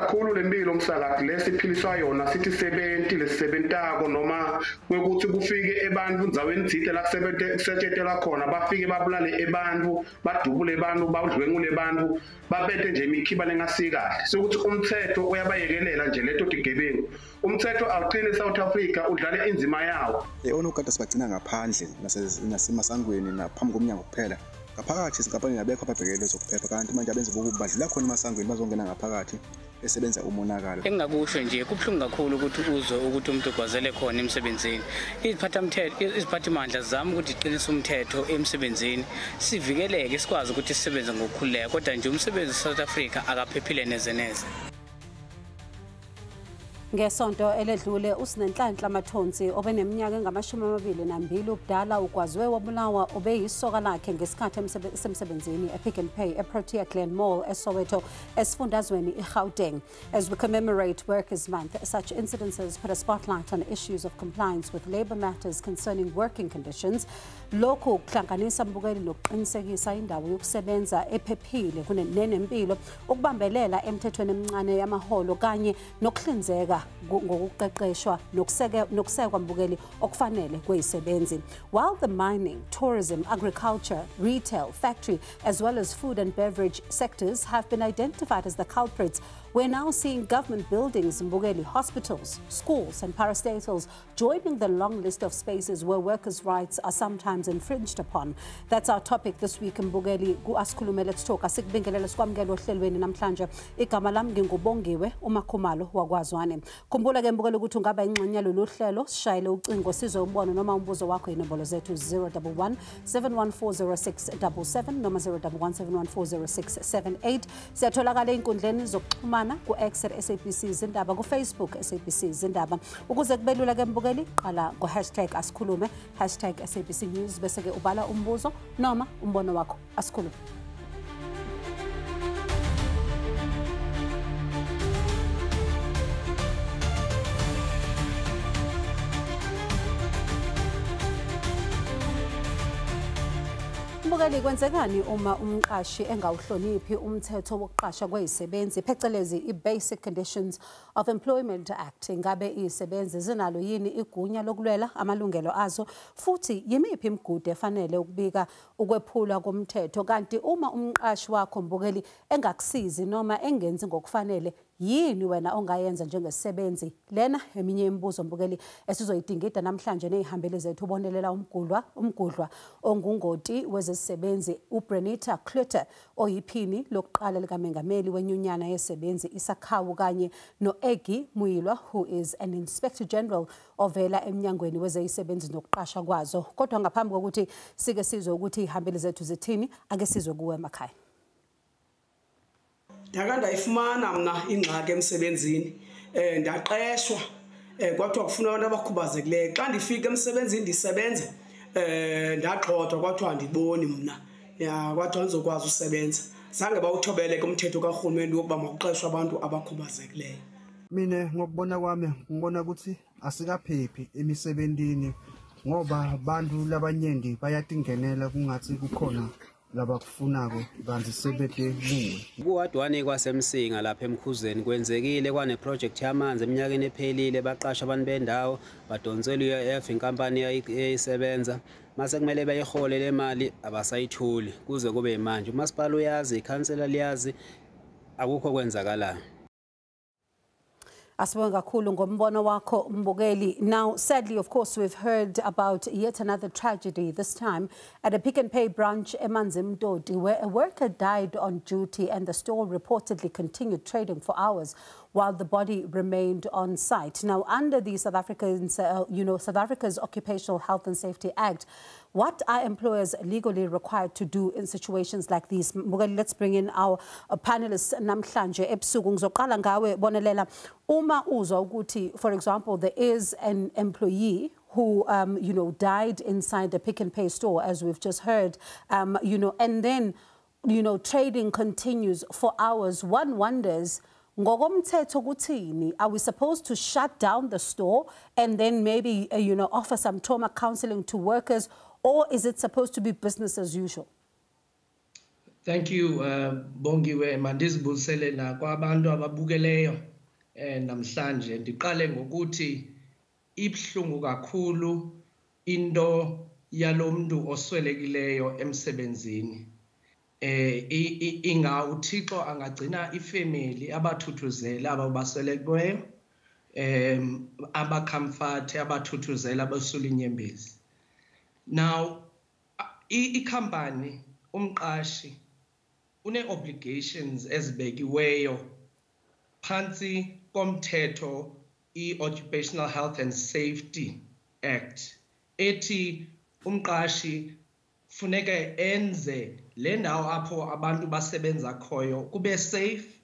kakhulu lempilo msakazi lesiphiliswa yona sithi 70 lesebentako noma kwekuthi kufike ebantu ndzaweni dzide la kusetshela khona bafike babulale ebantu badubule ebantu bawudlwengule ebantu babethe nje imikhiba lengasikahle sokuthi umthetho uyabayekelela nje leto tigebengu umthetho awuqini South Africa udlale inzima yawo onogada sibagcina ngaphandle nasemasangweni naphambi komnyango kuphela ngaphakathi izinkampani ngabekho ababhekele zokuphepha kanti manje abenza ukubadlula khona emasangweni bazongena ngaphakathi esebenza umonakalo engakusho nje kubhlungu kakhulu ukuthi uzwe ukuthi umuntu ugwazele khona emsebenzini iziphathimandla zama ukuthi iqinise umthetho emsebenzini sivikeleke sikwazi ukuthi sisebenze ngokukhululeka kodwa nje umsebenzi South Africa akaphephile neze neze Ngesonto eledlule uSinenhlanhla Mathonsi obeneminyaka engama-22 ubudala ugwaziwe wabulawa obeyisoka lakhe ngesikhathi emsebenzini ePick n Pay eProtea Glen Mall eSoweto esifundazweni iGauteng. As we commemorate Workers' Month, such incidences put a spotlight on issues of compliance with labour matters concerning working conditions. Lokhu kuhlanganisa mbukeli nokuqinisekisa indawo yokusebenza ephephile kunenempilo ukubambelela emthethweni emncane yamaholo kanye nokuhlinzeka ngokuqeqeshwa nokusekwa mbukeli okufanele kwezisebenzi. While the mining, tourism, agriculture, retail, factory as well as food and beverage sectors have been identified as the culprits, we're now seeing government buildings, mbukeli, hospitals, schools and parastatals joining the long list of spaces where workers' rights are sometimes infringed upon. That's our topic this week, mbukeli. Asikhulume, let's talk. Asikubingelela sikwamukela ohlelweni namhlanje. Igama lami ngingubongiwe uMakhumalo waKwaZwane. Khumbula ke mbukeli ukuthi ungaba ingxenye lolu hlelo, sishayele ucingo sizobona noma umbuzo wakho inombolo zethu 011 7140677 noma 011 7140678. Siyatholakala einkundleni zokuxhumana ku-X @SABC Izindaba, ku-Facebook SABC Izindaba. Ukuze kubelula ke mbukeli, qala #Asikhulume, #SABC News bese ke ubala umbuzo noma umbono wakho. Asikhulume. Mbukeli, kwenzekani uma umqashi engawuhloniphi umthetho wokuqasha kwezisebenzi phecelezi i-Basic Conditions of Employment Act? Ingabe izisebenzi zinalo yini igunya lokulwela amalungelo azo, futhi yimiphi imigudu efanele ukubika ukwephulwa komthetho? Kanti uma umqashi wakho mbukeli engakusizi noma engenzi ngokufanele, yini wena ongayenza njengesisebenzi? Lena eminye imibuzo mbukeli esizoyidingida namhlanje nezihambeli zethu. Ubonelela umgudlwa ongungoti wezisebenzi uBrenita Klutter oyiphini lokuqala likamengameli wenyunyana yesebenzi isakhawu kanye noEggy Muyilwa who is an Inspector General ovela emnyangweni wezisebenzi nokuqasha kwazo. Kodwa ngaphambi kokuthi sike sizwe ukuthi izihambeli zethu zithini, ake sizwe kuwe emakhaya. Ndakandayifumana mna ingxaki emsebenzini ndaqeshwa kwathiwa kufuna abantu abakhubazekileyo. Xa ndifika emsebenzini ndisebenze ndagxothwa kwathiwa andiboni mna kwathiwa ndizokwazi usebenza. Zange bawuthobele ke umthetho karhulumente wokuba makuqeshwe abantu abakhubazekileyo. Mina ngokubona kwami ngibona ukuthi asikaphephi emisebenzini ngoba abantu labanyenti bayatingenela kungathi kukhona laba kufunako kanti sebede bunye. Kuwadwane kwasemsinga lapha eMkhuzeni kwenzekile kwane project yamanzi eminyakeni ephelile baqasha abantu bendawo badonsela uIF inkampani eyisebenza mase kumele bayihole le mali abasayithuli kuze kube manje umasipala uyazi ikhansela liyazi akukho kwenzakalayo. Asibonga kakhulu ngombono wakho mbukeli. Now, sadly, of course, we've heard about yet another tragedy, this time at a Pick n Pay branch eManzimtoti, where a worker died on duty and the store reportedly continued trading for hours while the body remained on site. Now, under the South Africa's Occupational Health and Safety Act, what are employers legally required to do in situations like these? Let's bring in our panelists namhlanje ebusuku. Ngizoqala ngawe Bonelela. Uma uzwa ukuthi, for example, there is an employee who died inside the Pick n Pay store, as we've just heard, and then trading continues for hours. One wonders, ngokomthetho kuthini? Are we supposed to shut down the store and then maybe offer some trauma counseling to workers, or is it supposed to be business as usual? Thank you, Bongiwe. Mandizibusele na kwabantu ababukeleyo namhlanje. Ndiqale ngokuthi ibhlungu kakhulu into yalomuntu oswelekileyo emsebenzini. UThixo angagcina ifamily abathuthuzela abaswelekileyo, abacomfort abathuthuzela abasula inyembezi. Now, i-company umqashi une-obligations ezibekiweyo phansi komthetho i-Occupational Health and Safety Act ethi umqashi funeke enze le ndawo apho abantu basebenza khoyo kube safe,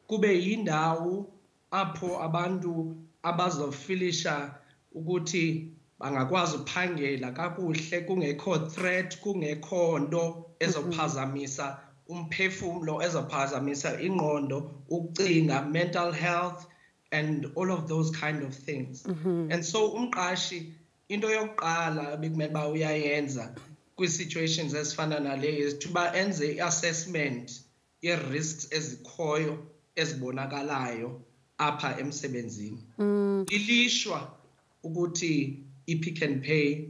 kube yindawo apho abantu abazofilisha ukuthi bangakwazi uphangela kakuhle kungekho threat, kungekho nto ezophazamisa umphefumlo, ezophazamisa ingqondo, ukucinga, mental health, and all of those kind of things. And so umqashi into yokuqala bekumele ba uyayenza kwi-situations ezifana naleyo thuba enze i-assessment ye-risks ezikhoyo ezibonakalayo apha emsebenzini. Ilishwa ukuthi i-Pick n Pay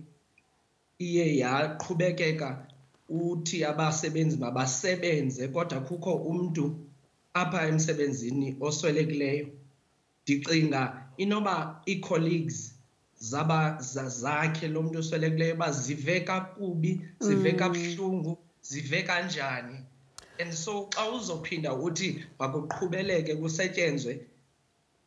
iye yaqhubekeka uthi abasebenzi mabasebenze kodwa kukho umuntu apha emsebenzini oswelekileyo. Ndicinga inoba i-colleagues zakhe lo muntu oswelekileyo bazive kakubi, zive kabuhlungu, zive kanjani. And so xa uzophinda uthi makuqhubeleke kusetyenzwe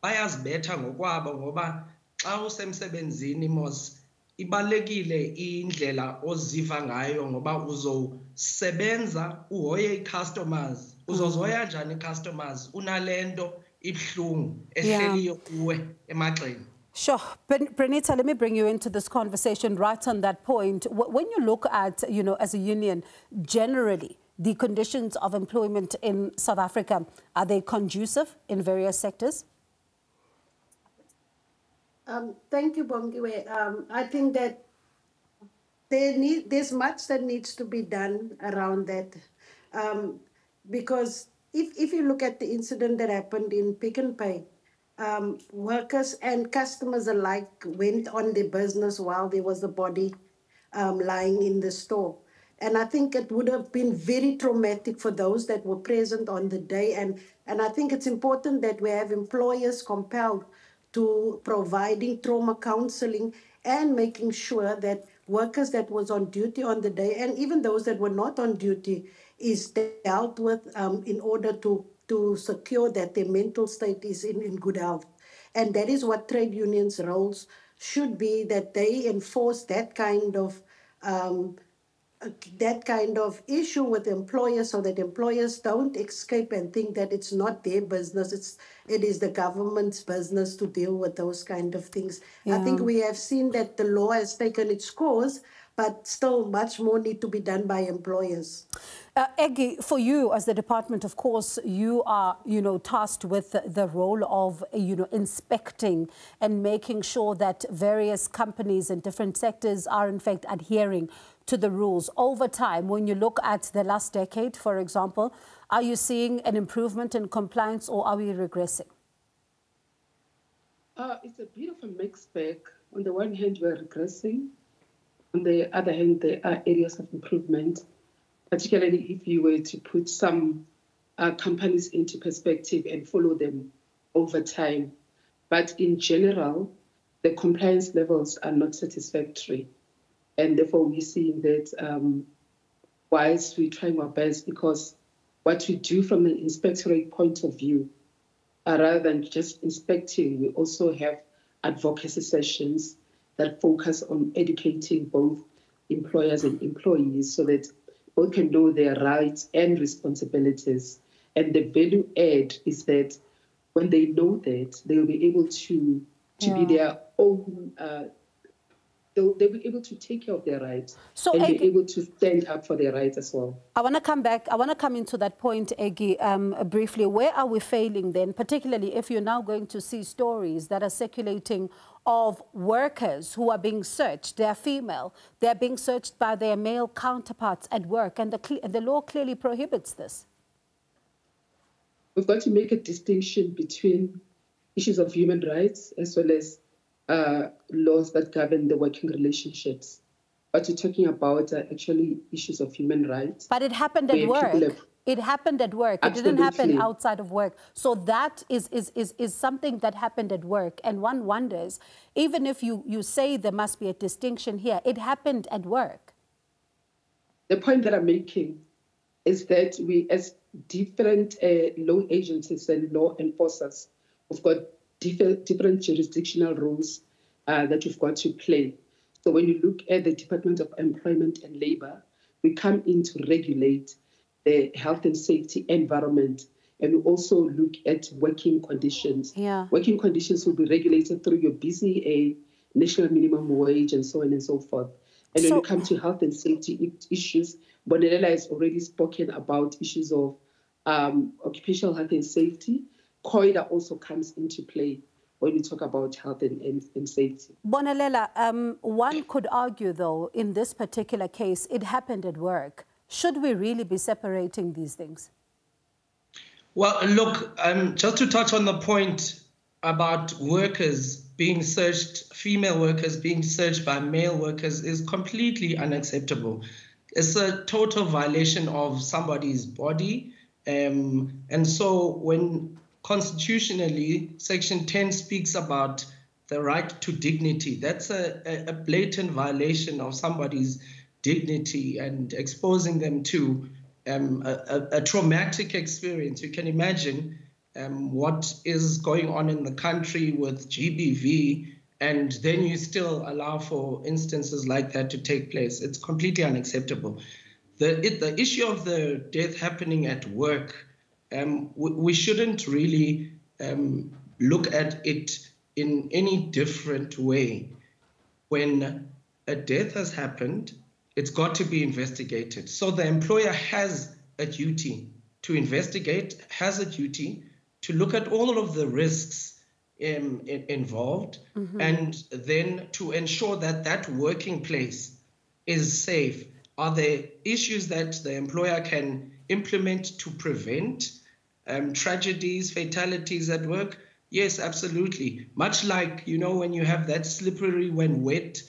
bayazibetha ngokwabo ngoba xa usemsebenzini mos ibalekile indlela oziva ngayo ngoba uzosebenza uhoye i-customers, uzozoya njani i-customers unalento ibhlungu ehleliyo kuwe emagxeni. Sure. Pranita, let me bring you into this conversation right on that point. When you look at, as a union, generally, the conditions of employment in South Africa, are they conducive in various sectors? Thank you, Bongiwe. I think that there's much that needs to be done around that. Because if you look at the incident that happened in Pick n Pay, workers and customers alike went on their business while there was a body lying in the store. And I think it would have been very traumatic for those that were present on the day. And I think it's important that we have employers compelled to providing trauma counseling and making sure that workers that was on duty on the day and even those that were not on duty is dealt with in order to secure that their mental state is in good health. And that is what trade unions' roles should be, that they enforce that kind of issue with employers so that employers don't escape and think that it's not their business, it is the government's business to deal with those kind of things. Yeah. I think we have seen that the law has taken its course, but still much more need to be done by employers. Eggy, for you as the department, of course, you are, tasked with the role of, inspecting and making sure that various companies in different sectors are, in fact, adhering to the rules. Over time, when you look at the last decade, for example, are you seeing an improvement in compliance or are we regressing? It's a bit of a mixed bag. On the one hand, we're regressing. On the other hand, there are areas of improvement, particularly if you were to put some companies into perspective and follow them over time. But in general, the compliance levels are not satisfactory. And therefore, we're seeing that whilst we're trying our best, because what we do from an inspectorate point of view, rather than just inspecting, we also have advocacy sessions that focus on educating both employers and employees so that both can know their rights and responsibilities. And the value add is that when they know that, they will be able to be their own, they'll be able to take care of their rights and be able to stand up for their rights as well. I want to come back. I want to come into that point, Eggy, briefly. Where are we failing then, particularly if you're now going to see stories that are circulating of workers who are being searched. They're female. They're being searched by their male counterparts at work, and the law clearly prohibits this. We've got to make a distinction between issues of human rights as well as laws that govern the working relationships. What you're talking about are actually issues of human rights. But it happened at work. It happened at work. Absolutely. It didn't happen outside of work. So that is something that happened at work. And one wonders, even if you say there must be a distinction here, it happened at work. The point that I'm making is that we, as different law agencies and law enforcers, we've got different jurisdictional roles that we've got to play. So when you look at the Department of Employment and Labor, we come in to regulate the health and safety environment, and we also look at working conditions. Yeah. Working conditions will be regulated through your BCA, national minimum wage, and so on and so forth. And when you come to health and safety issues, Bonelela has already spoken about issues of occupational health and safety. COIDA also comes into play when we talk about health and safety. Bonelela, one could argue, though, in this particular case, it happened at work. Should we really be separating these things? Well, look, just to touch on the point about workers being searched, female workers being searched by male workers is completely unacceptable. It's a total violation of somebody's body. And so when constitutionally, Section 10 speaks about the right to dignity, that's a blatant violation of somebody's dignity and exposing them to a traumatic experience. You can imagine what is going on in the country with GBV, and then you still allow for instances like that to take place. It's completely unacceptable. The issue of the death happening at work, we shouldn't really look at it in any different way. When a death has happened, it's got to be investigated. So the employer has a duty to investigate, has a duty to look at all of the risks involved, and then to ensure that that working place is safe. Are there issues that the employer can implement to prevent tragedies, fatalities at work? Yes, absolutely. Much like, when you have that slippery when wet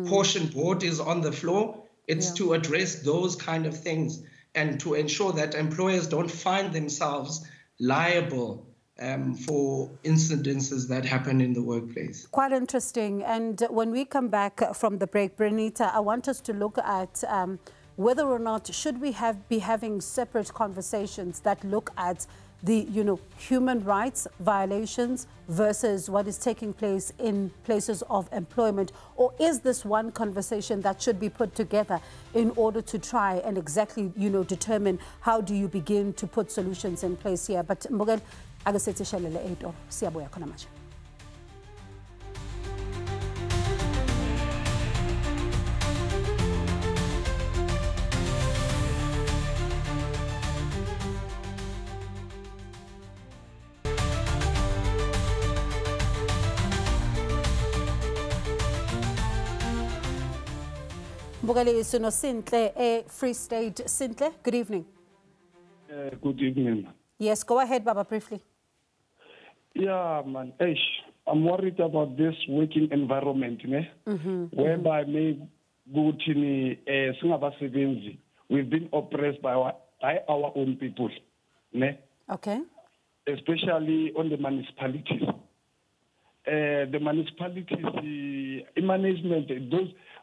portion board is on the floor, it's to address those kind of things and to ensure that employers don't find themselves liable for incidences that happen in the workplace. Quite interesting. And when we come back from the break, Brenita, I want us to look at whether or not should we be having separate conversations that look at the human rights violations versus what is taking place in places of employment, or is this one conversation that should be put together in order to try and exactly determine how do you begin to put solutions in place here? But Mbogel, ake sethi shalele 8 or siyabuya khona manje. Mbogale Suno Sintle, Free State. Sintle, good evening. Good evening. Yes, go ahead, Baba, briefly. Yeah, man. I'm worried about this working environment, whereby we've been oppressed by our own people, Okay. Especially on the municipalities. The municipalities, management,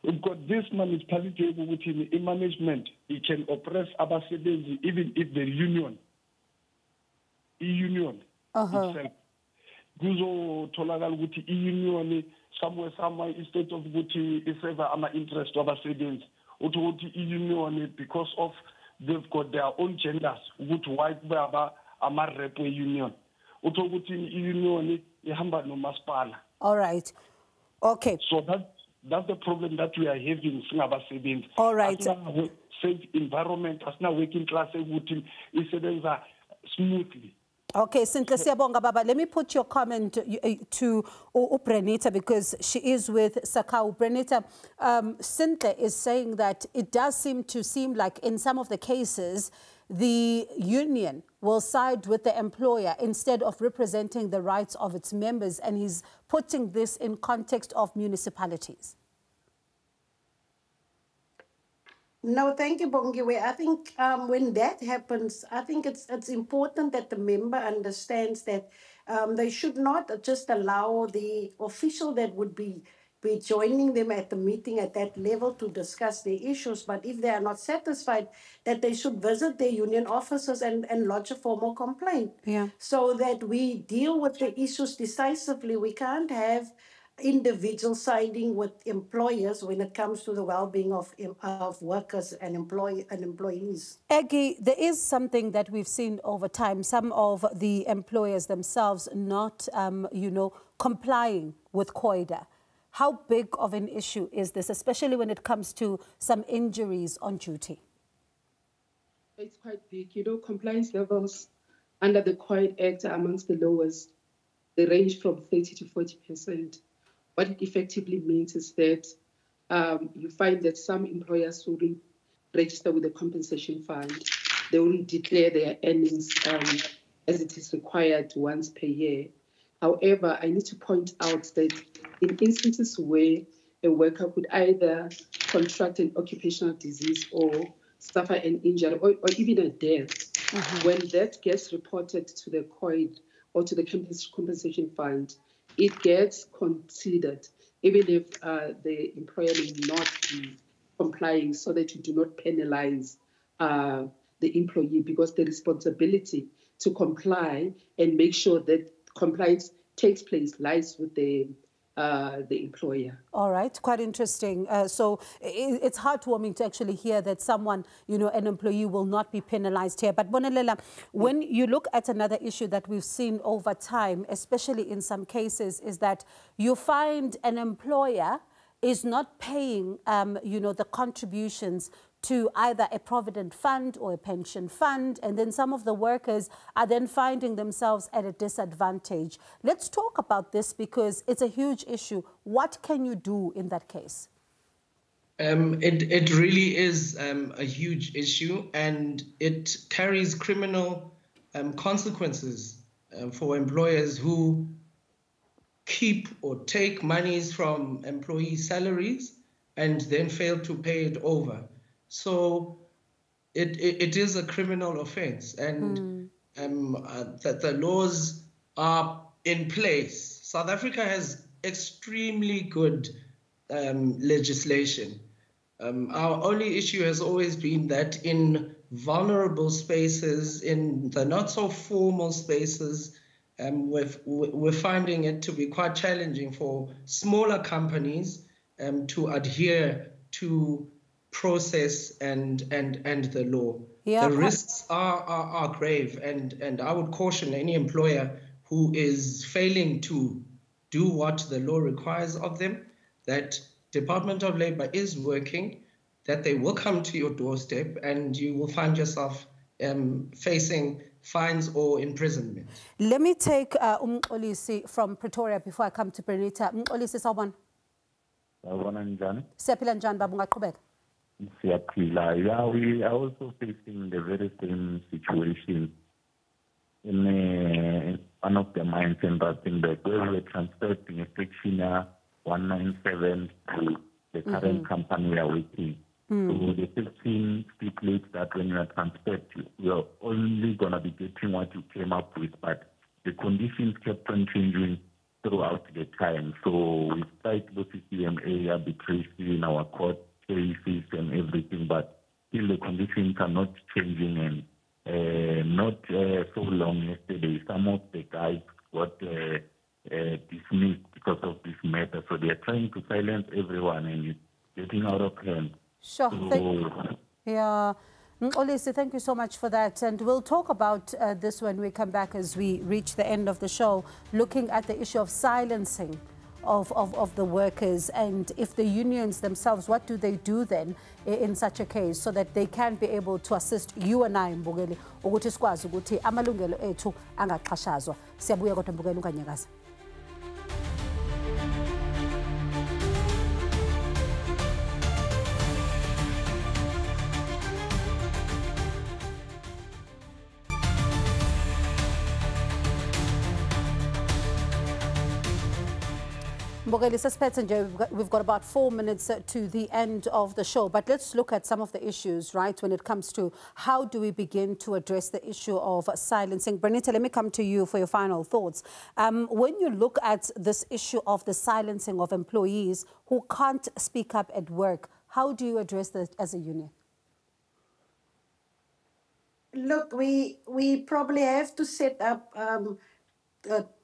we've got this municipality within management, it can oppress Abasebenzi even if the union itself. Guzo tolakala ukuthi union somewhere instead of ukuthi iseva ama interest Abasebenzi, ukuthi union because of they've got their own genders ukuthi white baba ama rep union. Ukuthi union ihamba no masipala. All right. Okay. So that's the problem that we are having. All right. Safe environment, as now working class is smoothly. Okay, Sintle Siyabonga Baba. Let me put your comment to Brenita because she is with Sakau. Brenita, Sintle is saying that it does seem like in some of the cases, the union will side with the employer instead of representing the rights of its members, and he's putting this in context of municipalities. No, thank you, Bongiwe. I think when that happens, I think it's important that the member understands that they should not just allow the official that would be joining them at the meeting at that level to discuss their issues. But if they are not satisfied, that they should visit their union officers and lodge a formal complaint. Yeah. So that we deal with the issues decisively. We can't have individuals siding with employers when it comes to the well-being of workers and employees. Aggie, there is something that we've seen over time, some of the employers themselves not, complying with COIDA. How big of an issue is this, especially when it comes to some injuries on duty? It's quite big. Compliance levels under the COID Act are amongst the lowest. They range from 30 to 40%. What it effectively means is that you find that some employers who register with the compensation fund, they only declare their earnings as it is required once per year. However, I need to point out that in instances where a worker could either contract an occupational disease or suffer an injury or even a death, when that gets reported to the COID or to the compensation fund, it gets considered, even if the employer may not be complying, so that you do not penalize the employee, because the responsibility to comply and make sure that compliance takes place lies with the employer. All right, quite interesting. So it's heartwarming to actually hear that someone, an employee will not be penalized here. But Bonelela, when you look at another issue that we've seen over time, especially in some cases, is that you find an employer is not paying, the contributions to either a provident fund or a pension fund, and then some of the workers are then finding themselves at a disadvantage. Let's talk about this because it's a huge issue. What can you do in that case? It really is a huge issue, and it carries criminal consequences for employers who keep or take monies from employee salaries and then fail to pay it over. So it is a criminal offense, and that the laws are in place. South Africa has extremely good legislation. Our only issue has always been that in vulnerable spaces, in the not so formal spaces, we're finding it to be quite challenging for smaller companies to adhere to process and the law. Yeah, the risks are grave, and I would caution any employer who is failing to do what the law requires of them, that Department of Labor is working, that they will come to your doorstep and you will find yourself facing fines or imprisonment. Let me take Mxolisi from Pretoria before I come to Brenita. Mxolisi, sawubona. Sawubona njani? Siyaphila njani baba, ungaqhubeka? Siyaphila. Yeah, we are also facing the very same situation in one of the mines in Rustenburg, where we were transferred in a section 197 to the current company we are working. So the 15 stipulates that when you are transferred, you are only going to be getting what you came up with, but the conditions kept on changing throughout the time. So we tried the CCMA arbitration in our court cases and everything, but still the conditions are not changing. And not so long yesterday, some of the guys got dismissed because of this matter. So they are trying to silence everyone, and it's getting out of hand. Sure. Yeah. Mxolisi, thank you so much for that. And we'll talk about this when we come back as we reach the end of the show, looking at the issue of silencing of the workers, and if the unions themselves, what do they do then in such a case so that they can be able to assist you and I, Mbukeli, ukuthi sikwazi ukuthi amalungelo ethu angaxhashazwa. Siyabuya kodwa Mbukeli unganyakaza. We've got about 4 minutes to the end of the show, but let's look at some of the issues, right, when it comes to how do we begin to address the issue of silencing. Bernita, let me come to you for your final thoughts. When you look at this issue of the silencing of employees who can't speak up at work, how do you address that as a union? Look, we probably have to set up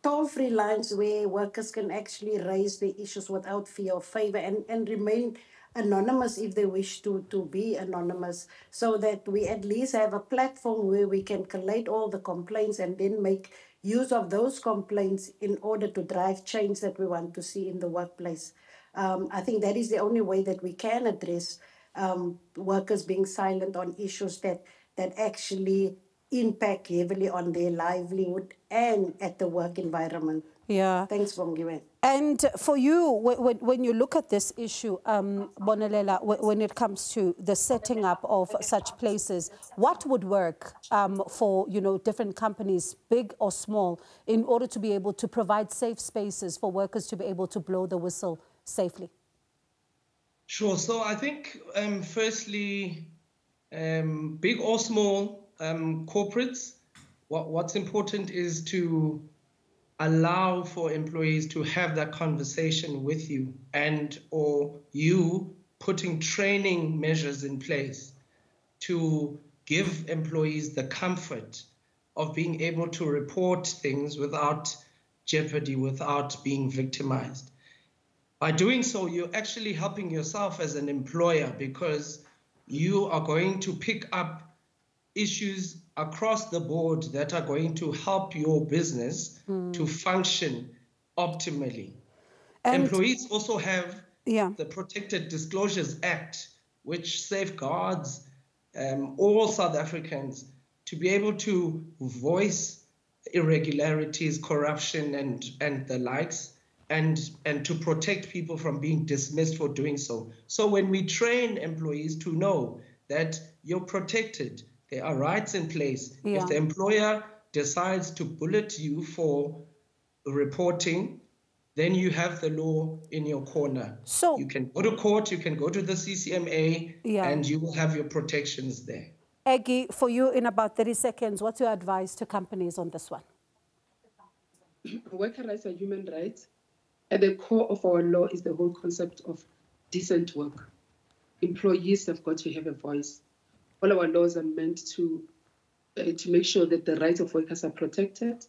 toll-free lines where workers can actually raise the issues without fear or favor and remain anonymous if they wish to be anonymous, so that we at least have a platform where we can collate all the complaints and then make use of those complaints in order to drive change that we want to see in the workplace. I think that is the only way that we can address workers being silent on issues that actually impact heavily on their livelihood and at the work environment. Yeah. Thanks, Bongiwe. And for you, when you look at this issue, Bonelela, when it comes to the setting up of such places, what would work for, different companies, big or small, in order to be able to provide safe spaces for workers to be able to blow the whistle safely? Sure. So I think, firstly, big or small, corporates, what's important is to allow for employees to have that conversation with you, and or you putting training measures in place to give employees the comfort of being able to report things without jeopardy, without being victimized. By doing so, you're actually helping yourself as an employer, because you are going to pick up issues across the board that are going to help your business to function optimally. And employees also have the Protected Disclosures Act, which safeguards all South Africans to be able to voice irregularities, corruption, and the likes, and to protect people from being dismissed for doing so. So when we train employees to know that you're protected, there are rights in place. If the employer decides to bullet you for reporting, then you have the law in your corner. So you can go to court, you can go to the CCMA, and you will have your protections there. Eggy, for you, in about 30 seconds, what's your advice to companies on this one? Worker rights are human rights. At the core of our law is the whole concept of decent work. Employees have got to have a voice. All our laws are meant to make sure that the rights of workers are protected,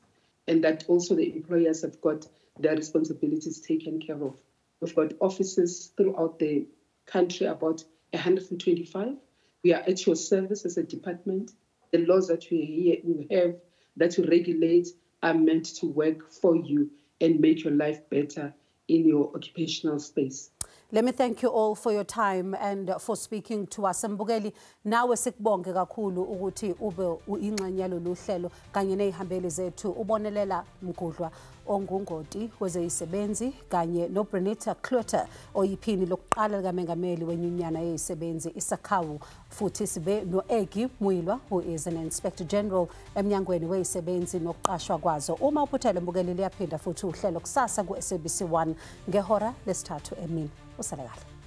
and that also the employers have got their responsibilities taken care of. We've got offices throughout the country, about 125. We are at your service as a department. The laws that we have that you regulate are meant to work for you and make your life better in your occupational space. Let me thank you all for your time and for speaking to us. Mbukeli, nawe sikubonge kakhulu ukuthi ube ingxenye lolu hlelo kanye nezihambeli zethu. Ubonelela Mgudlwa ongungoti wezisebenzi kanye no Bernita Klutter oyiphini lokuqala likaMengameli wenyunyana yezisebenzi isakhawu, futhi sibe no Eggy Mwilwa, who is an Inspector General emnyangweni wezisebenzi nokuqashwa kwazo. Uma uphuthele Mbukeli liyaphinda futhi uhlelo kusasa ku SABC 1 ngehora lesithathu emini. Usale kahle.